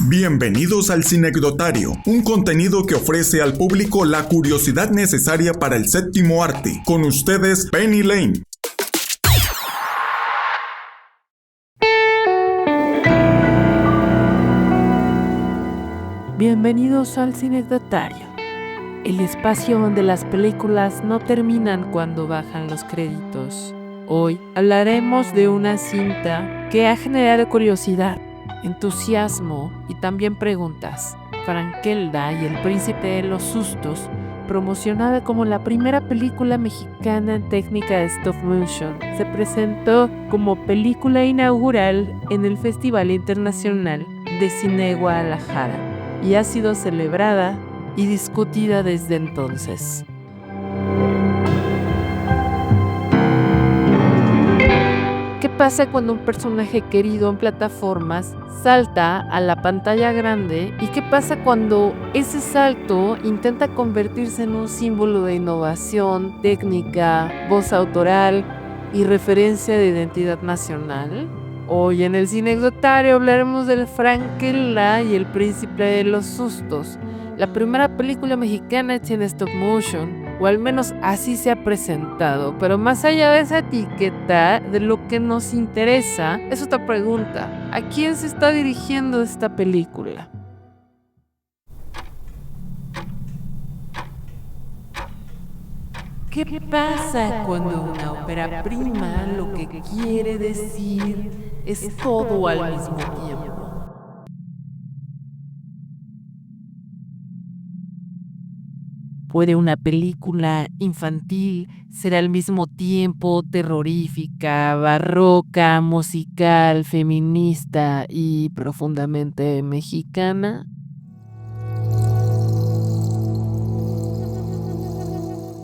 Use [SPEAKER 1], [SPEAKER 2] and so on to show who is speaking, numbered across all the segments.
[SPEAKER 1] Bienvenidos al Cinecdotario, un contenido que ofrece al público la curiosidad necesaria para el séptimo arte. Con ustedes, Penny Lane.
[SPEAKER 2] Bienvenidos al Cinecdotario, el espacio donde las películas no terminan cuando bajan los créditos. Hoy hablaremos de una cinta que ha generado curiosidad, entusiasmo y también preguntas. Frankelda y el Príncipe de los Sustos, promocionada como la primera película mexicana en técnica de stop motion, se presentó como película inaugural en el Festival Internacional de Cine de Guadalajara y ha sido celebrada y discutida desde entonces. ¿Qué pasa cuando un personaje querido en plataformas salta a la pantalla grande? ¿Y qué pasa cuando ese salto intenta convertirse en un símbolo de innovación, técnica, voz autoral y referencia de identidad nacional? Hoy en el Cinecdotario hablaremos del Frankelda y el Príncipe de los Sustos, la primera película mexicana hecha en stop motion, o al menos así se ha presentado. Pero más allá de esa etiqueta, de lo que nos interesa es otra pregunta: ¿a quién se está dirigiendo esta película? ¿Qué pasa cuando una ópera prima lo que quiere decir es todo al mismo tiempo? ¿Puede una película infantil ser al mismo tiempo terrorífica, barroca, musical, feminista y profundamente mexicana?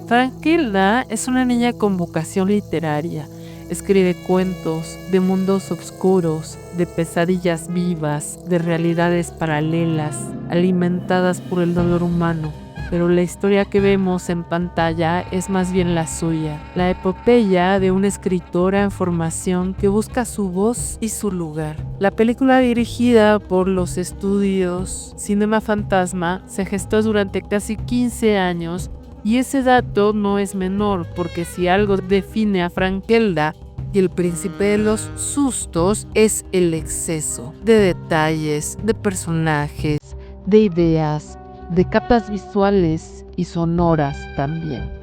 [SPEAKER 2] Frankelda es una niña con vocación literaria. Escribe cuentos de mundos oscuros, de pesadillas vivas, de realidades paralelas, alimentadas por el dolor humano. Pero la historia que vemos en pantalla es más bien la suya, la epopeya de una escritora en formación que busca su voz y su lugar. La película, dirigida por los estudios Cinema Fantasma, se gestó durante casi 15 años y ese dato no es menor, porque si algo define a Frankelda y el Príncipe de los Sustos es el exceso de detalles, de personajes, de ideas, de capas visuales y sonoras también.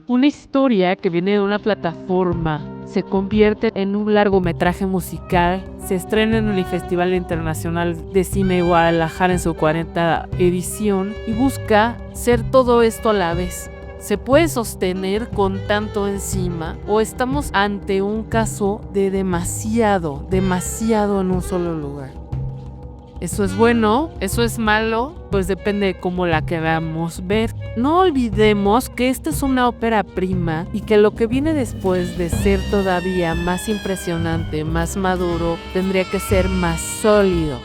[SPEAKER 2] Una historia que viene de una plataforma se convierte en un largometraje musical, se estrena en el Festival Internacional de Cine de Guadalajara en su 40ª edición y busca ser todo esto a la vez. ¿Se puede sostener con tanto encima o estamos ante un caso de demasiado en un solo lugar? ¿Eso es bueno? ¿Eso es malo? Pues depende de cómo la queramos ver. No olvidemos que esta es una ópera prima y que lo que viene después de ser todavía más impresionante, más maduro, tendría que ser más sólido.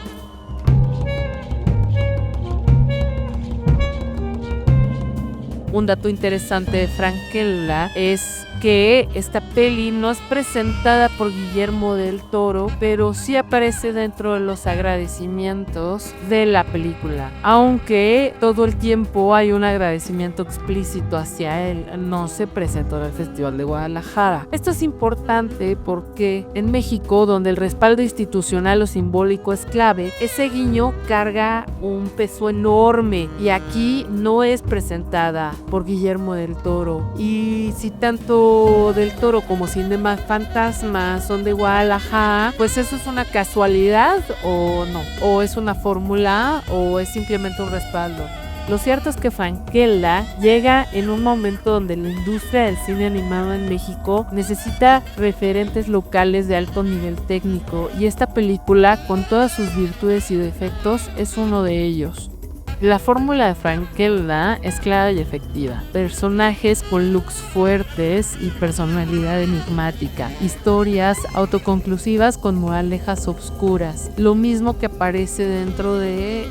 [SPEAKER 2] Un dato interesante de Frankelda es que esta peli no es presentada por Guillermo del Toro, pero sí aparece dentro de los agradecimientos de la película. Aunque todo el tiempo hay un agradecimiento explícito hacia él, no se presentó en el Festival de Guadalajara. Esto es importante porque en México, donde el respaldo institucional o simbólico es clave, ese guiño carga un peso enorme y aquí no es presentada por Guillermo del Toro. Y si tanto del Toro como Cinema Fantasma son de Guadalajara, pues eso es una casualidad o no, o es una fórmula o es simplemente un respaldo. Lo cierto es que Frankelda llega en un momento donde la industria del cine animado en México necesita referentes locales de alto nivel técnico y esta película, con todas sus virtudes y defectos, es uno de ellos. La fórmula de Frankella es clara y efectiva. Personajes con looks fuertes y personalidad enigmática. Historias autoconclusivas con moralejas obscuras. Lo mismo que aparece dentro de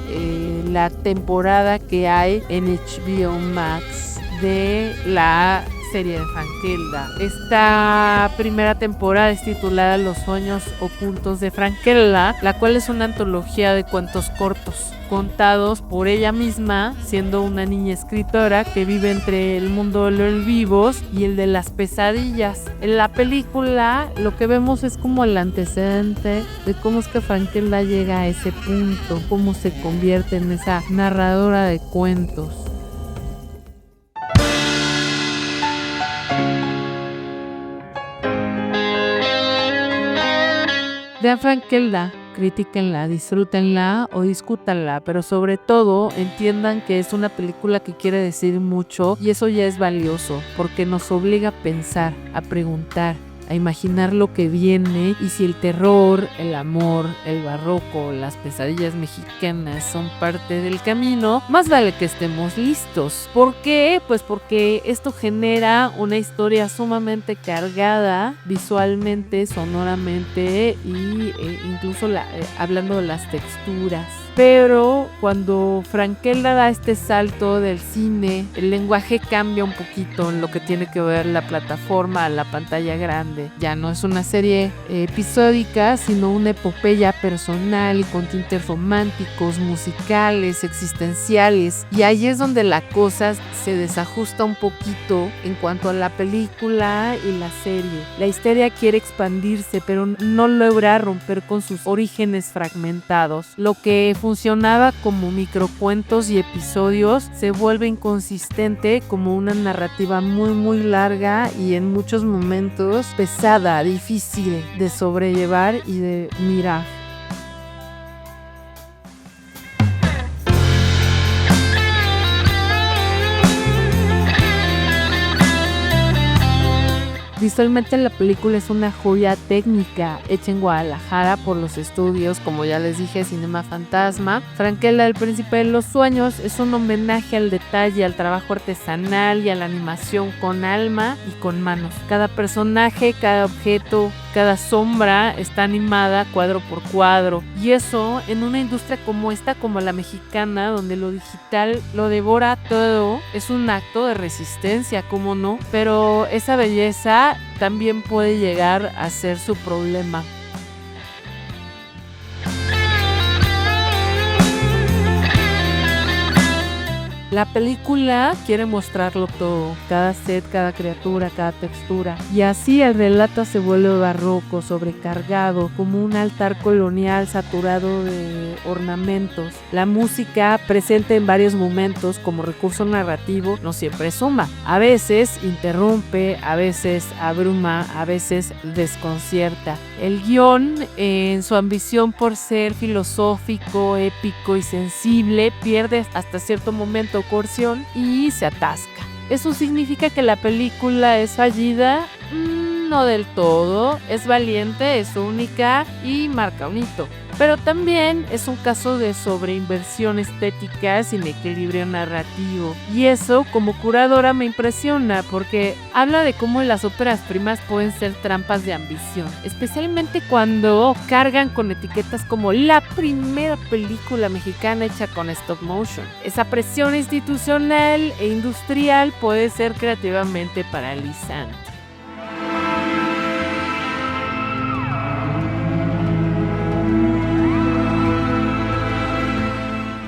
[SPEAKER 2] la temporada que hay en HBO Max de la serie de Frankella. Esta primera temporada es titulada Los sueños ocultos de Frankella, la cual es una antología de cuentos cortos contados por ella misma, siendo una niña escritora que vive entre el mundo de los vivos y el de las pesadillas. En la película lo que vemos es como el antecedente de cómo es que Frankella llega a ese punto, cómo se convierte en esa narradora de cuentos. Vean Frankella, critíquenla, disfrútenla o discútanla, pero sobre todo entiendan que es una película que quiere decir mucho y eso ya es valioso porque nos obliga a pensar, a preguntar, a imaginar lo que viene y si el terror, el amor, el barroco, las pesadillas mexicanas son parte del camino, más vale que estemos listos. ¿Por qué? Pues porque esto genera una historia sumamente cargada visualmente, sonoramente y incluso hablando de las texturas. Pero cuando Frankella da este salto del cine, el lenguaje cambia un poquito en lo que tiene que ver la plataforma a la pantalla grande. Ya no es una serie episódica, sino una epopeya personal y con tintes románticos, musicales, existenciales. Y ahí es donde la cosa se desajusta un poquito en cuanto a la película y la serie. La historia quiere expandirse, pero no logra romper con sus orígenes fragmentados. Lo que funcionaba como microcuentos y episodios se vuelve inconsistente como una narrativa muy larga y en muchos momentos pesada, difícil de sobrellevar y de mirar. Visualmente la película es una joya técnica hecha en Guadalajara por los estudios, como ya les dije, Cinema Fantasma. Frankella, el príncipe de los sueños, es un homenaje al detalle, al trabajo artesanal y a la animación con alma y con manos. Cada personaje, cada objeto, cada sombra está animada cuadro por cuadro. Y eso en una industria como esta, como la mexicana, donde lo digital lo devora todo, es un acto de resistencia, ¿cómo no? Pero esa belleza también puede llegar a ser su problema. La película quiere mostrarlo todo, cada set, cada criatura, cada textura. Y así el relato se vuelve barroco, sobrecargado, como un altar colonial saturado de ornamentos. La música, presente en varios momentos como recurso narrativo, no siempre suma. A veces interrumpe, a veces abruma, a veces desconcierta. El guión, en su ambición por ser filosófico, épico y sensible, pierde hasta cierto momento coerción y se atasca. ¿Eso significa que la película es fallida? No del todo, es valiente, es única y marca un hito. Pero también es un caso de sobreinversión estética sin equilibrio narrativo. Y eso, como curadora, me impresiona porque habla de cómo las óperas primas pueden ser trampas de ambición, especialmente cuando cargan con etiquetas como la primera película mexicana hecha con stop motion. Esa presión institucional e industrial puede ser creativamente paralizante.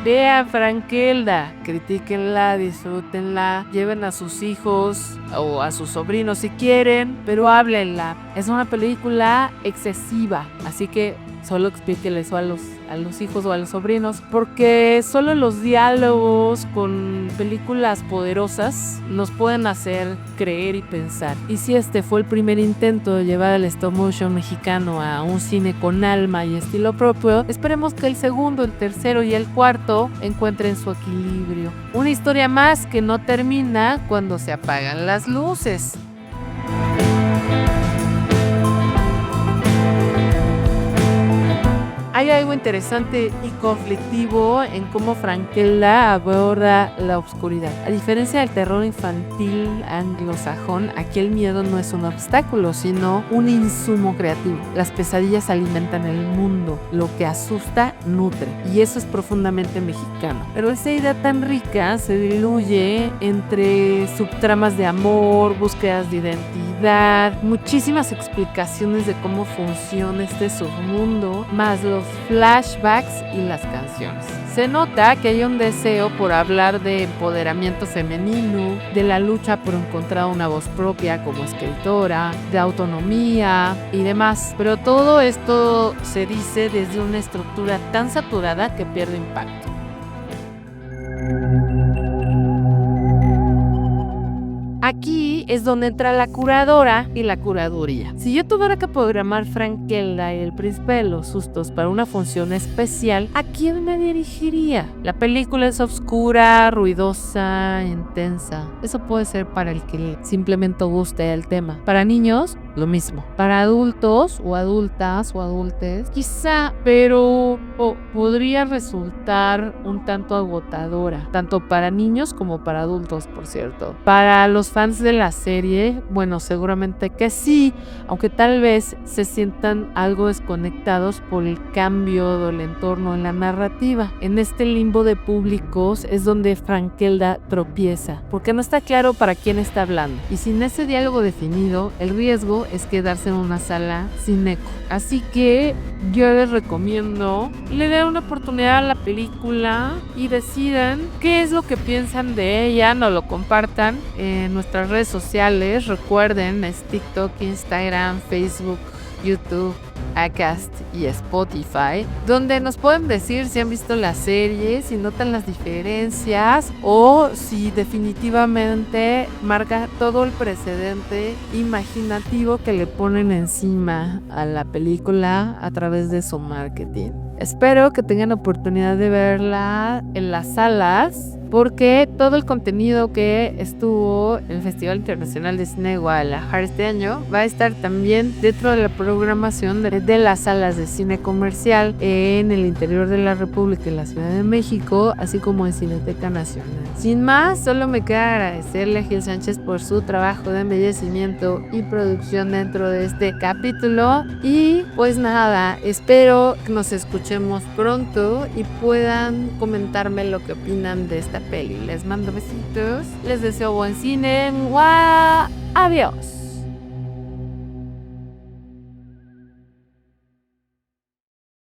[SPEAKER 2] Vean Frankella, critíquenla, disfrútenla, lleven a sus hijos o a sus sobrinos si quieren, pero háblenla. Es una película excesiva, así que solo explíquenle eso a los hijos o a los sobrinos, porque solo los diálogos con películas poderosas nos pueden hacer creer y pensar. Y si este fue el primer intento de llevar el stop motion mexicano a un cine con alma y estilo propio, esperemos que el segundo, el tercero y el cuarto encuentren su equilibrio. Una historia más que no termina cuando se apagan las luces. Hay algo interesante y conflictivo en cómo Frankella aborda la oscuridad. A diferencia del terror infantil anglosajón, aquí el miedo no es un obstáculo, sino un insumo creativo. Las pesadillas alimentan el mundo, lo que asusta nutre, y eso es profundamente mexicano. Pero esa idea tan rica se diluye entre subtramas de amor, búsquedas de identidad, muchísimas explicaciones de cómo funciona este submundo, más los flashbacks y las canciones. Se nota que hay un deseo por hablar de empoderamiento femenino, de la lucha por encontrar una voz propia como escritora, de autonomía y demás, pero todo esto se dice desde una estructura tan saturada que pierde impacto. Aquí es donde entra la curadora y la curaduría. Si yo tuviera que programar Frankella y el Príncipe de los Sustos para una función especial, ¿a quién me dirigiría? La película es oscura, ruidosa, intensa. Eso puede ser para el que simplemente guste el tema. Para niños, lo mismo. Para adultos o adultas o adultes, quizá, pero podría resultar un tanto agotadora, tanto para niños como para adultos, por cierto. Para los fans de la serie, bueno, seguramente que sí, aunque tal vez se sientan algo desconectados por el cambio del entorno en la narrativa. En este limbo de públicos es donde Frankella tropieza, porque no está claro para quién está hablando. Y sin ese diálogo definido, el riesgo es quedarse en una sala sin eco. Así que yo les recomiendo le den una oportunidad a la película y decidan qué es lo que piensan de ella, nos lo compartan en nuestras redes sociales. Recuerden, es TikTok, Instagram, Facebook, YouTube, Acast y Spotify, donde nos pueden decir si han visto la serie, si notan las diferencias o si definitivamente marca todo el precedente imaginativo que le ponen encima a la película a través de su marketing. Espero que tengan oportunidad de verla en las salas, porque todo el contenido que estuvo en el Festival Internacional de Cine de Guadalajara este año va a estar también dentro de la programación de las salas de cine comercial en el interior de la República y la Ciudad de México, así como en Cineteca Nacional. Sin más, solo me queda agradecerle a Gil Sánchez por su trabajo de embellecimiento y producción dentro de este capítulo, y pues nada, espero que nos escuchemos pronto y puedan comentarme lo que opinan de esta peli. Les mando besitos, les deseo buen cine. ¡Adiós!